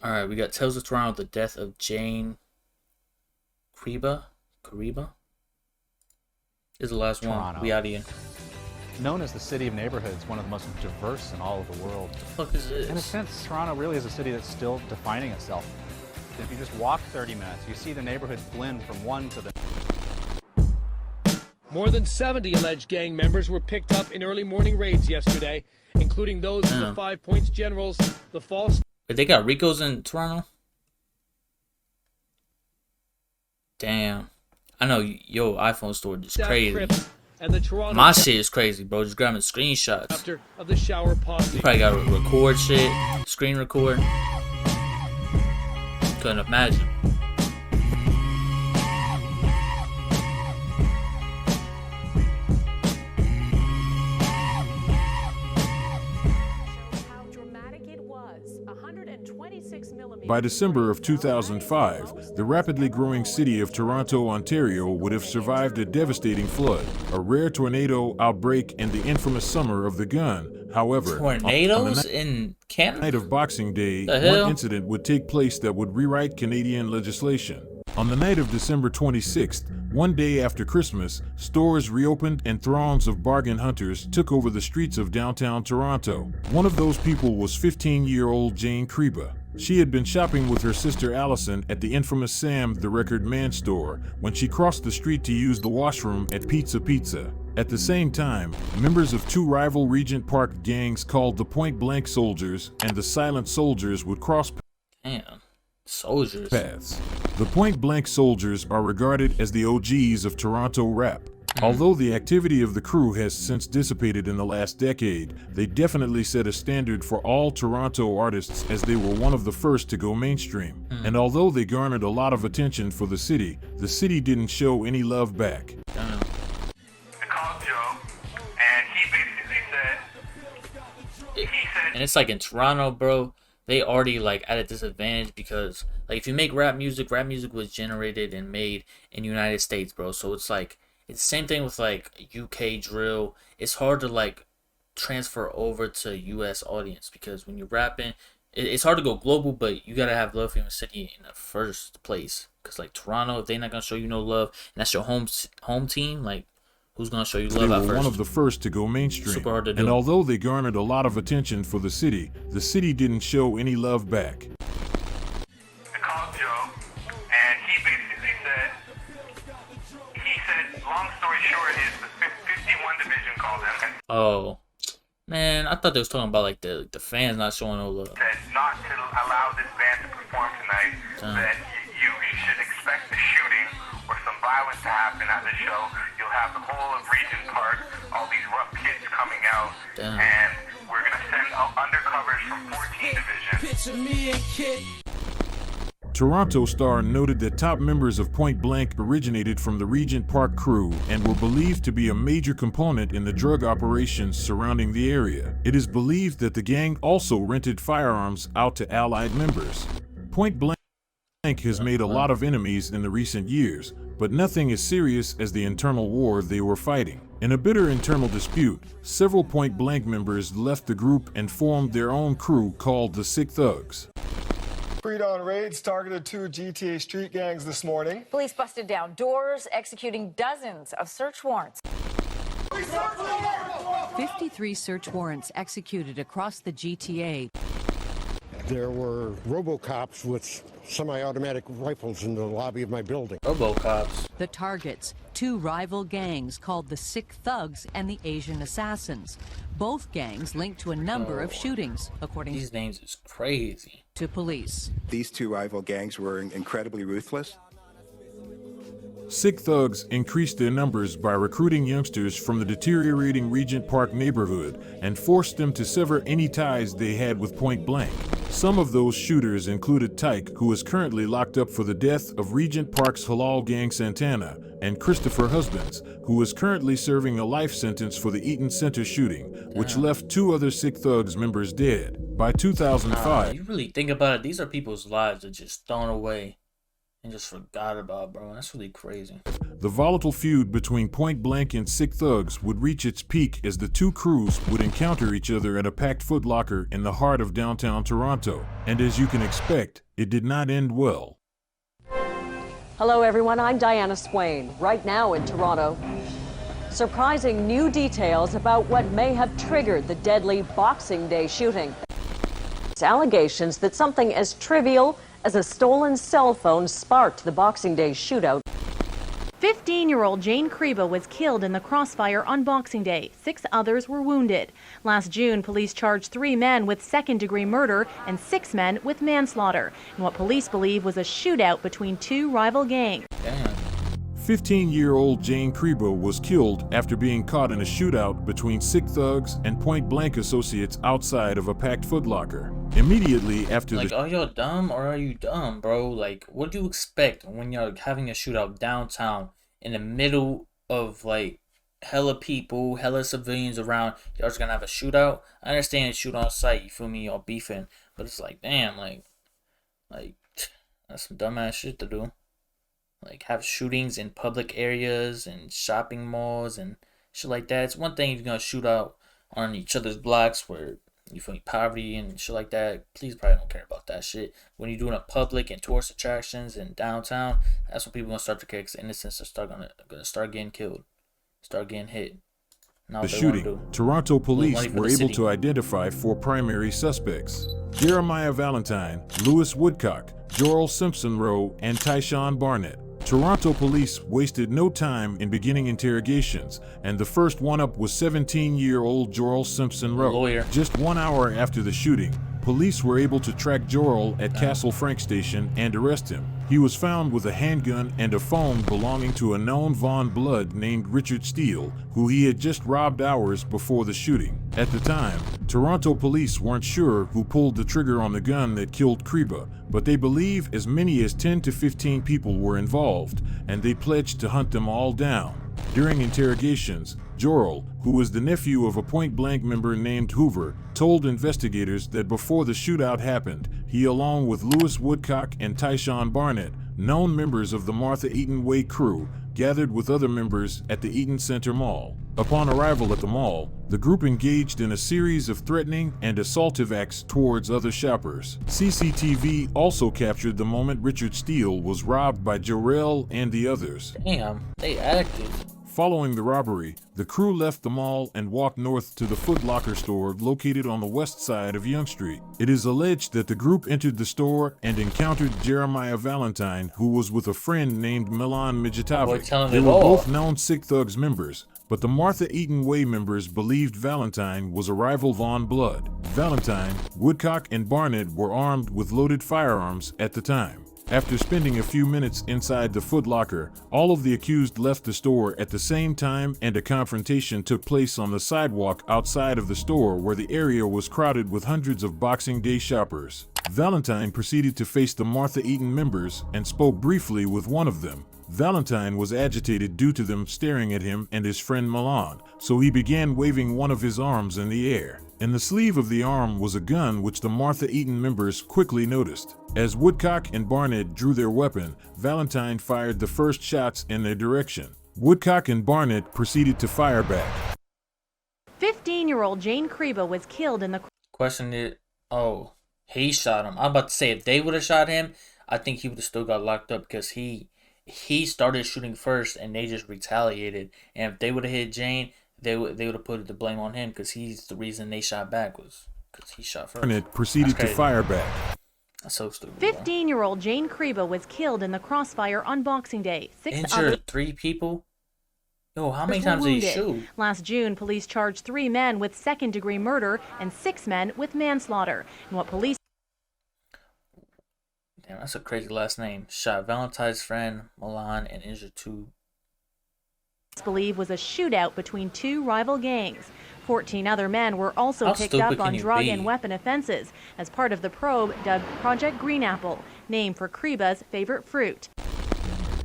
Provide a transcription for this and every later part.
All right, we got Tales of Toronto, the death of Jane Creba. Creba is the last one. We out of here. Known as the city of neighborhoods, one of the most diverse in all of the world. What the fuck is this? In a sense, Toronto really is a city that's still defining itself. If you just walk 30 minutes, you see the neighborhoods blend from one to the... More than 70 alleged gang members were picked up in early morning raids yesterday, including those of the 5 Points Generals, the false... But they got Ricos in Toronto? Damn. I know your iPhone storage is crazy. And the Toronto My shit is crazy, bro. Just grabbing screenshots. Of the shower posse. You probably gotta record shit, screen record. Couldn't imagine. By December of 2005, the rapidly growing city of Toronto, Ontario would have survived a devastating flood, a rare tornado outbreak, and the infamous summer of the gun. However, tornadoes in Canada? On the night of Boxing Day, one incident would take place that would rewrite Canadian legislation. On the night of December 26th, one day after Christmas, stores reopened and throngs of bargain hunters took over the streets of downtown Toronto. One of those people was 15-year-old Jane Creba. She had been shopping with her sister Allison at the infamous Sam the Record Man store when she crossed the street to use the washroom at Pizza Pizza. At the same time, members of two rival Regent Park gangs called the Point Blank Soldiers and the Silent Soldiers would cross paths. The Point Blank Soldiers are regarded as the OGs of Toronto rap. Although the activity of the crew has since dissipated in the last decade, they definitely set a standard for all Toronto artists as they were one of the first to go mainstream. And although they garnered a lot of attention for the city didn't show any love back. I called Joe, and he basically said, and it's like in Toronto, bro, they already like at a disadvantage because like if you make rap music was generated and made in the United States, bro. So it's like it's the same thing with like UK drill. It's hard to like transfer over to US audience because when you're rapping, it's hard to go global, but you gotta have love for your city in the first place. Cause like Toronto, if they're not gonna show you no love, and that's your home team, like who's gonna show you love at first? They were one of the first to go mainstream. Super hard to do. And although they garnered a lot of attention for the city didn't show any love back. I called Joe, and he basically said, long story short is the 51 division called him. Oh, man, I thought they was talking about like the fans not showing no love. Said not to allow this band to perform tonight, that you should expect a shooting or some violence to happen at the show. You'll have the whole of Regent Park, all these rough kids coming out, and we're going to send undercovers from 14 divisions. Toronto Star noted that top members of Point Blank originated from the Regent Park crew and were believed to be a major component in the drug operations surrounding the area. It is believed that the gang also rented firearms out to allied members. Point Blank has made a lot of enemies in the recent years, but nothing as serious as the internal war they were fighting. In a bitter internal dispute, several Point Blank members left the group and formed their own crew called the SLIXZZ. Pre-dawn raids targeted two GTA street gangs this morning. Police busted down doors, executing dozens of search warrants. 53 search warrants executed across the GTA. There were RoboCops with semi-automatic rifles in the lobby of my building. RoboCops. The targets, two rival gangs called the SLIXZZ and the Asian Assassins. Both gangs linked to a number of shootings, according these names is crazy to police. These two rival gangs were incredibly ruthless. SLIXZZ increased their numbers by recruiting youngsters from the deteriorating Regent Park neighborhood and forced them to sever any ties they had with Point Blank. Some of those shooters included Tyke, who is currently locked up for the death of Regent Park's Halal Gang Santana, and Christopher Husbands, who is currently serving a life sentence for the Eaton Center shooting, which left two other SLIXZZ members dead. By 2005, you really think about it, these are people's lives that just thrown away and just forgot about, bro. That's really crazy. The volatile feud between Point Blank and Sick Thugs would reach its peak as the two crews would encounter each other at a packed Foot Locker in the heart of downtown Toronto. And as you can expect, it did not end well. Hello everyone, I'm Diana Swain, right now in Toronto. Surprising new details about what may have triggered the deadly Boxing Day shooting. It's allegations that something as trivial as a stolen cell phone sparked the Boxing Day shootout. 15-year-old Jane Creba was killed in the crossfire on Boxing Day. 6 others were wounded. Last June, police charged 3 men with second-degree murder and 6 men with manslaughter in what police believe was a shootout between 2 rival gangs. Damn. 15-year-old Jane Creba was killed after being caught in a shootout between Sick Thugs and Point Blank associates outside of a packed Foot Locker. Immediately after Like, are y'all dumb or are you dumb, bro? Like, what do you expect when you're having a shootout downtown in the middle of, like, hella people, hella civilians around? Y'all just gonna have a shootout? I understand it's shoot on sight, you feel me? Y'all beefing. But it's like, damn, like, that's some dumbass shit to do. Like, have shootings in public areas and shopping malls and shit like that. It's one thing if you're gonna shoot out on each other's blocks where you feel poverty and shit like that. Please probably don't care about that shit. When you're doing a public and tourist attractions in downtown, that's when people gonna start to care, because innocents are gonna start getting killed, start getting hit. the shooting, Toronto police were able to identify 4 primary suspects: Jeremiah Valentine, Lewis Woodcock, Jorrell Simpson Rowe, and Tyshawn Barnett. Toronto police wasted no time in beginning interrogations, and the first one-up was 17-year-old Jorrell Simpson Rowe. Just 1 hour after the shooting, police were able to track Jorrell at Castle Frank Station and arrest him. He was found with a handgun and a phone belonging to a known Von Blood named Richard Steele, who he had just robbed hours before the shooting. At the time, Toronto police weren't sure who pulled the trigger on the gun that killed Creba, but they believe as many as 10 to 15 people were involved, and they pledged to hunt them all down. During interrogations, Jorrell, who was the nephew of a Point Blank member named Hoover, told investigators that before the shootout happened, he, along with Lewis Woodcock and Tyshawn Barnett, known members of the Martha Eaton Way crew, gathered with other members at the Eaton Center Mall. Upon arrival at the mall, the group engaged in a series of threatening and assaultive acts towards other shoppers. CCTV also captured the moment Richard Steele was robbed by Jorrell and the others. Damn, they active. Following the robbery, the crew left the mall and walked north to the Foot Locker store located on the west side of Yonge Street. It is alleged that the group entered the store and encountered Jeremiah Valentine, who was with a friend named Milan Mijatovic. They were both known Sick Thugs members, but the Martha Eaton Way members believed Valentine was a rival Von Blood. Valentine, Woodcock, and Barnett were armed with loaded firearms at the time. After spending a few minutes inside the Foot Locker, all of the accused left the store at the same time, and a confrontation took place on the sidewalk outside of the store, where the area was crowded with hundreds of Boxing Day shoppers. Valentine proceeded to face the Martha Eaton members and spoke briefly with one of them. Valentine was agitated due to them staring at him and his friend Milan, so he began waving one of his arms in the air. In the sleeve of the arm was a gun, which the Martha Eaton members quickly noticed. As Woodcock and Barnett drew their weapon, Valentine fired the first shots in their direction. Woodcock and Barnett proceeded to fire back. 15-year-old Jane Creba was killed in the... Question is, oh, he shot him. I'm about to say, if they would have shot him, I think he would have still got locked up, because he started shooting first and they just retaliated. And if they would have hit Jane, they would have put the blame on him, because he's the reason they shot back, was because he shot first. Barnett proceeded to fire back. That's so stupid. 15-year-old Jane Creba was killed in the crossfire on Boxing Day. Injured 3 people? Yo, how many times did he shoot? Last June, police charged 3 men with second-degree murder and 6 men with manslaughter in what police... Damn, that's a crazy last name. Shot Valentine's friend, Milan, and injured 2. Believe was a shootout between 2 rival gangs. 14 other men were also picked up on drug and weapon offenses as part of the probe dubbed Project Green Apple, named for Creba's favorite fruit.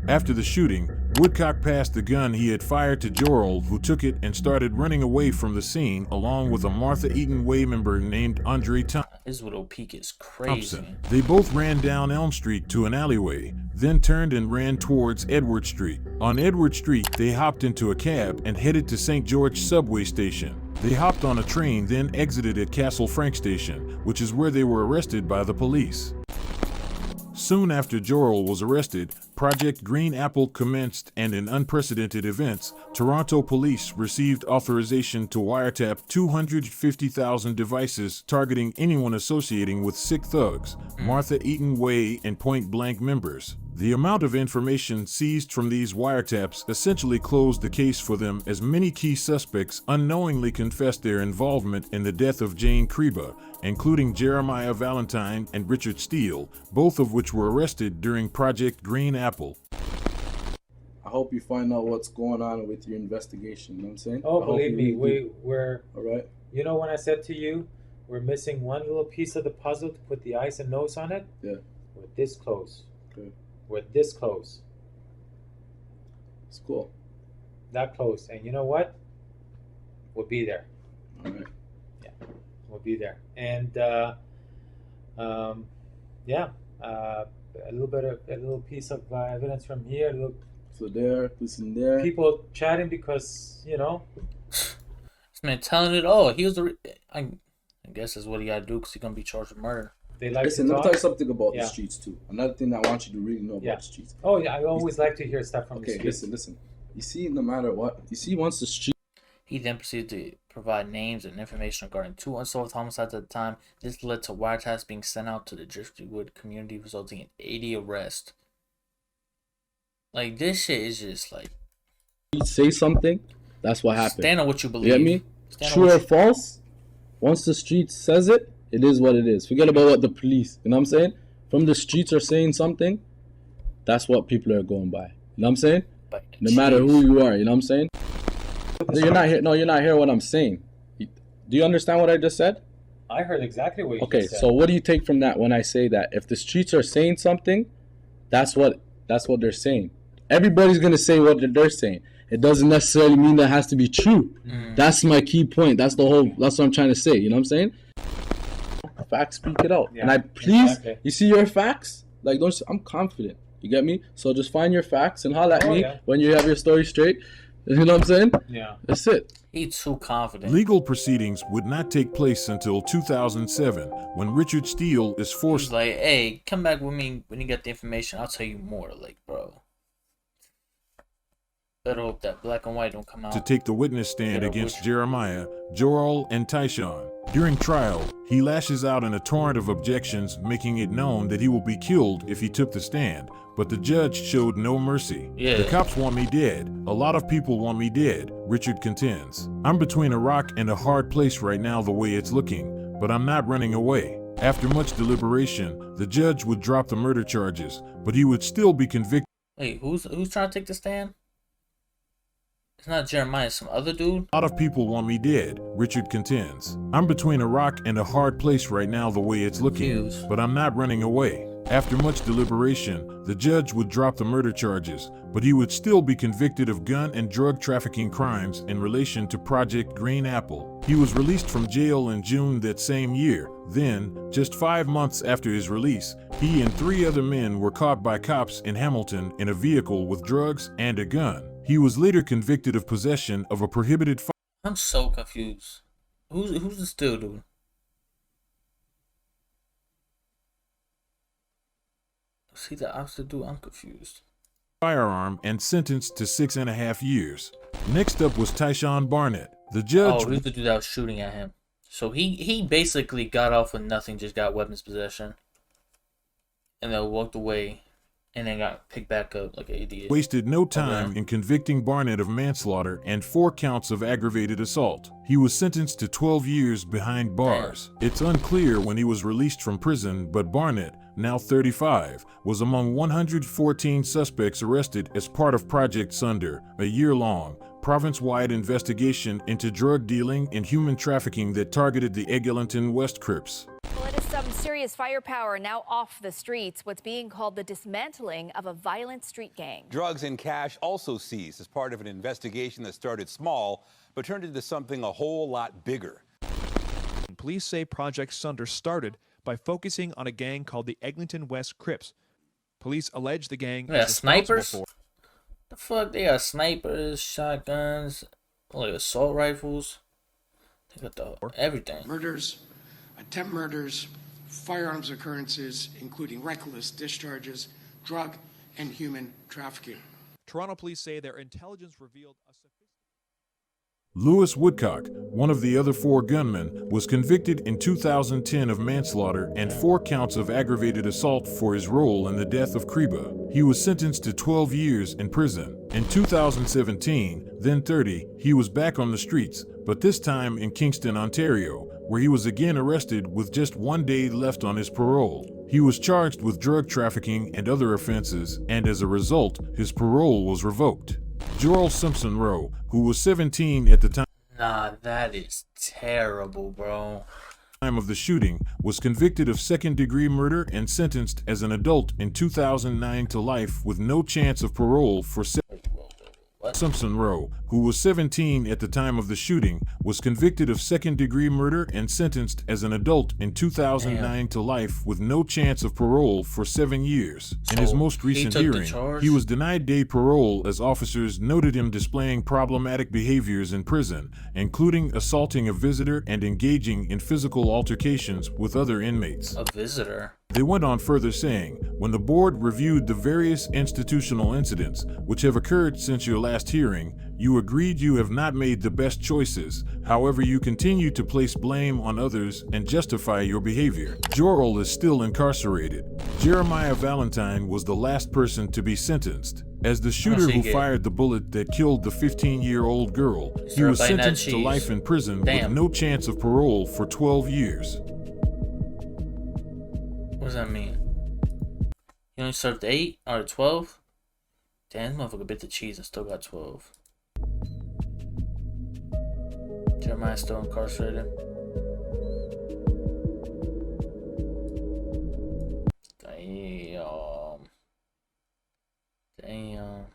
After the shooting, Woodcock passed the gun he had fired to Jorrell, who took it and started running away from the scene, along with a Martha Eaton Way member named Andre His little peak is crazy. Thompson. They both ran down Elm Street to an alleyway, then turned and ran towards Edward Street. On Edward Street, they hopped into a cab and headed to St. George subway station. They hopped on a train, then exited at Castle Frank Station, which is where they were arrested by the police. Soon after Jorrell was arrested, Project Green Apple commenced, and in unprecedented events, Toronto police received authorization to wiretap 250,000 devices targeting anyone associating with SLIXZZ, Martha Eaton Way, and Point Blank members. The amount of information seized from these wiretaps essentially closed the case for them, as many key suspects unknowingly confessed their involvement in the death of Jane Creba, including Jeremiah Valentine and Richard Steele, both of which were arrested during Project Green Apple. I hope you find out what's going on with your investigation, you know what I'm saying? Oh, believe me, we're... All right. You know when I said to you, we're missing one little piece of the puzzle to put the eyes and nose on it? Yeah. We're this close. Okay. We're this close. It's cool. That close. And you know what? We'll be there. All right. Yeah, we'll be there. And yeah, a little piece of evidence from here. So there, listen there. People chatting because This man telling it all. He was the. I guess that's what he got to do because he's gonna be charged with murder. They like Listen, to let me talk. tell you something about the streets too. Another thing that I want you to really know about the streets. Oh yeah, I always like to hear stuff from the Okay, streets. listen. You see, no matter what, you see, once the street. He then proceeded to provide names and information regarding 2 unsolved homicides at the time. This led to wiretaps being sent out to the Driftwood community, resulting in 80 arrests. Like, this shit is just like... Say something, that's what happened. Stand on what you believe. You get me? True or false, once the street says it, it is what it is. Forget about what the police, you know what I'm saying? From the streets are saying something, that's what people are going by. You know what I'm saying? No matter who you are, you know what I'm saying? You're not here. No, you're not hearing what I'm saying. Do you understand what I just said? I heard exactly what you just said. So what do you take from that when I say that? If the streets are saying something, that's what they're saying. Everybody's gonna say what they're saying. It doesn't necessarily mean that it has to be true. That's my key point. That's what I'm trying to say. You know what I'm saying? Facts speak it out. Yeah, And you see your facts? Like, I'm confident. You get me? So just find your facts and holler at me when you have your story straight. You know what I'm saying? Yeah. That's it. He's too confident. Legal proceedings would not take place until 2007, when Richard Steele is forced. He's like, hey, come back with me when you get the information. I'll tell you more. Like, bro. Better hope that black and white don't come out. To take the witness stand against Jeremiah, Jorrell, and Tyshawn. During trial, he lashes out in a torrent of objections, making it known that he will be killed if he took the stand. But the judge showed no mercy. Yeah. The cops want me dead. A lot of people want me dead, Richard contends. I'm between a rock and a hard place right now the way it's looking, but I'm not running away. After much deliberation, the judge would drop the murder charges, but he would still be convicted. Wait, who's trying to take the stand? It's not Jeremiah, some other dude? A lot of people want me dead, Richard contends. I'm between a rock and a hard place right now the way it's looking, but I'm not running away. After much deliberation, the judge would drop the murder charges, but he would still be convicted of gun and drug trafficking crimes in relation to Project Green Apple. He was released from jail in June that same year. Then, just 5 months after his release, he and 3 other men were caught by cops in Hamilton in a vehicle with drugs and a gun. He was later convicted of possession of a prohibited firearm. I'm so confused. Who's the still dude? See the opposite dude? I'm confused. Firearm and sentenced to 6.5 years. Next up was Tyshawn Barnett. The judge. Oh, he's the dude that was shooting at him. So he basically got off with nothing, just got weapons possession, and then walked away, and then got picked back up like an idiot. Wasted no time in convicting Barnett of manslaughter and 4 counts of aggravated assault. He was sentenced to 12 years behind bars. It's unclear when he was released from prison, but Barnett, now 35, was among 114 suspects arrested as part of Project Sunder, a year-long, province-wide investigation into drug dealing and human trafficking that targeted the Eglinton West Crips. Well, it is some Serious firepower now off the streets, what's being called the dismantling of a violent street gang. Drugs and cash also seized as part of an investigation that started small but turned into something a whole lot bigger. Police say Project Sunder started by focusing on a gang called the Eglinton West Crips. Police allege the gang They got is snipers? responsible The fuck? They got snipers, shotguns, like assault rifles. They got everything. Murders, attempt murders, firearms occurrences, including reckless discharges, drug and human trafficking. Toronto police say their intelligence revealed a Lewis Woodcock, one of the other 4 gunmen, was convicted in 2010 of manslaughter and 4 counts of aggravated assault for his role in the death of Creba. He was sentenced to 12 years in prison. In 2017, then 30, he was back on the streets, but this time in Kingston, Ontario, where he was again arrested with just 1 day left on his parole. He was charged with drug trafficking and other offenses, and as a result, his parole was revoked. Joel Simpson Rowe, who was 17 at the time that is terrible, bro. Of the shooting, was convicted of second-degree murder and sentenced as an adult in 2009 to life with no chance of parole for Simpson Rowe, who was 17 at the time of the shooting, was convicted of second-degree murder and sentenced as an adult in 2009 to life with no chance of parole for 7 years. In his most recent hearing, he was denied day parole as officers noted him displaying problematic behaviors in prison, including assaulting a visitor and engaging in physical altercations with other inmates. A visitor? They went on further saying, when the board reviewed the various institutional incidents which have occurred since your last hearing, you agreed you have not made the best choices. However, you continue to place blame on others and justify your behavior. Joel is still incarcerated. Jeremiah Valentine was the last person to be sentenced. As the shooter who fired the bullet that killed the 15-year-old girl, he was sentenced to life in prison with no chance of parole for 12 years. What does that mean? You only served 8 or 12? Damn, this motherfucker bit the cheese and still got 12. Jeremiah's still incarcerated. Damn. Damn.